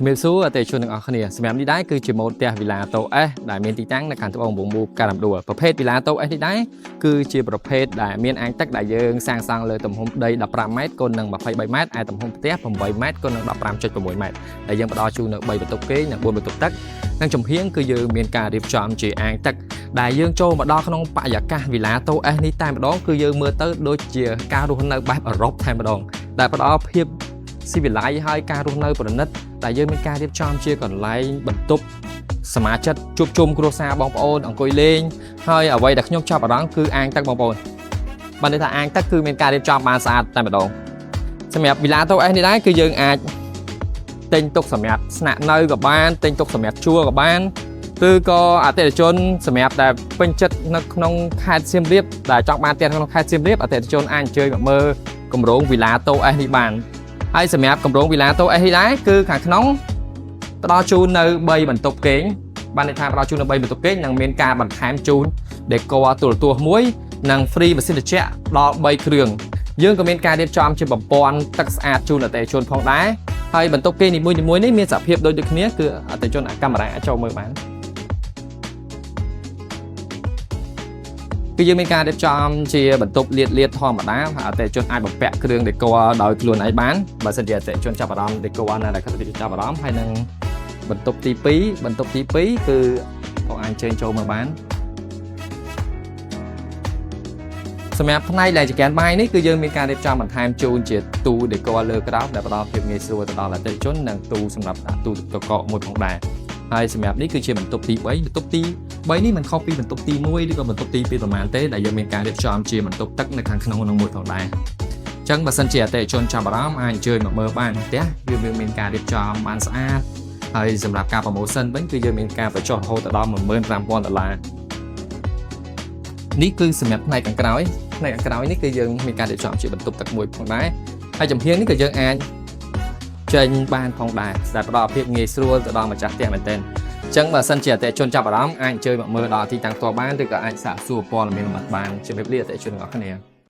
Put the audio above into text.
ជំរាបសួរអតិថិជនទាំងអស់គ្នាសម្រាប់នេះដែរគឺជាម៉ូតផ្ទះវីឡាតូ S ដែលមានទីតាំងនៅខាងត្បូងបំពុះការំដួលប្រភេទវីឡាតូ S នេះដែរគឺជាប្រភេទដែលមានអាងទឹកដែលយើងសាងសង់លើទំហំដី15ម៉ែត្រគុណនឹង23ម៉ែត្រឯទំហំផ្ទះ8ម៉ែត្រគុណនឹង 15.6 ម៉ែត្រដែលយើងផ្ដល់ជូននៅ3បន្ទប់គេងនិង4បន្ទប់ទឹកនិងចំហៀងគឺយើងមានការរៀបចំជាអាងទឹកដែលយើងចូលមកដល់ក្នុងបរិយាកាសវីឡាតូ S នេះតែម្ដងគឺយើងមើលទៅដូចជាការរស់នៅបែបអឺរ៉ុបតែម្ដងដែលផ្ដល់ភាពស៊ីវិល័យហើយការរស់នៅប្រណិតដែលយើងមានការរៀបចំជាកន្លែងបន្ទប់សមាជិកជួបជុំគ្រួសារបងប្អូនអង្គុយលេងហើយអ្វីដែលខ្ញុំចាប់អារម្មណ៍គឺអាងទឹកបងប្អូនបានន័យថាអាងទឹកគឺមានការរៀបចំបានស្អាតតែម្ដងសម្រាប់វីឡាតូ S នេះដែរគឺយើងអាចទិញទុកសម្រាប់ស្នាក់នៅក៏បានទិញទុកសម្រាប់ជួលក៏បានឬក៏អតិថិជនសម្រាប់ដែលពេញចិត្តនៅក្នុងខេត្តសៀមរាបដែលចង់បានផ្ទះក្នុងខេត្តសៀមរាបអតិថិជនអាចអញ្ជើញមកមើលគម្រោងវីឡាតូ S នេះបានហើយសម្រាប់គម្រោងវីឡាតូ S នេះដែរគឺខាងក្នុងផ្ដល់ជូននៅ3បន្ទប់គេងបានន័យថាផ្ដល់ជូននៅ3បន្ទប់គេងនិងមានការបន្ថែមជូនដេក័រទូរទស្សន៍មួយនិង free ម៉ាស៊ីនត្រជាក់ដល់3គ្រឿងយើងក៏មានការរៀបចំជាប្រព័ន្ធទឹកស្អាតជូនអតិថិជនផងដែរហើយបន្ទប់គេងនីមួយៗនេះមានសភាពដូចគ្នាគឺអតិថិជនកាមេរ៉ាអាចចូលមើលបានគឺយើងមានការរៀបចំជាបន្ទប់លាតធម្មតាអតិថិជនអាចបំពាក់គ្រឿងដេក័រដោយខ្លួនឯងបានបើសិនជាអតិថិជនចាប់អារម្មណ៍ដេក័រណាដែលគាត់ចាប់អារម្មណ៍ហើយនឹងបន្ទប់ទី2គឺបងអាចជើញចូលមកបានសម្រាប់ផ្នែកដែលចង្កៀនបាយនេះគឺយើងមានការរៀបចំបន្ថែមជូនជាទូដេក័រលើក្រោមដែលផ្ដល់ភាពងាយស្រួលទៅដល់អតិថិជននិងទូសម្រាប់ដាក់ទូទឹកកកមួយផងដែរហើយសម្រាប់នេះគឺជាបន្ទប់ទី3បន្ទប់ទី3នេះមិនខុសពីបន្ទប់ទី1ឬក៏បន្ទប់ទី2ប្រហែលទេដែលយើងមានការរៀបចំជាបន្ទប់ទឹកនៅខាងក្នុងនោះមួយផងដែរអញ្ចឹងបើសិនជាអតិថិជនចាប់អារម្មណ៍អាចអញ្ជើញមកមើលបានផ្ទះយើងមានការរៀបចំបានស្អាតហើយសម្រាប់ការប្រម៉ូសិនវិញគឺយើងមានការបញ្ចុះរហូតដល់$15,000នេះគឺសម្រាប់ផ្នែកខាងក្រោយនេះគឺយើងមានការរៀបចំជាបន្ទប់ទឹកមួយផងដែរហើយចំហៀងនេះក៏យើងអាចចេញបានផងដែរដែលផ្ដល់ភាពងាយស្រួលទៅដល់ម្ចាស់ផ្ទះមែនទែនអញ្ចឹងបើសិនជាអតិថិជនចាប់អារម្មណ៍អាចអញ្ជើញមកមើលដល់ទីតាំងផ្ទាល់បានឬក៏អាចសាកសួរព័ត៌មានលម្អិតបានជំរាបលាអតិថិជនទាំងអស់គ្នា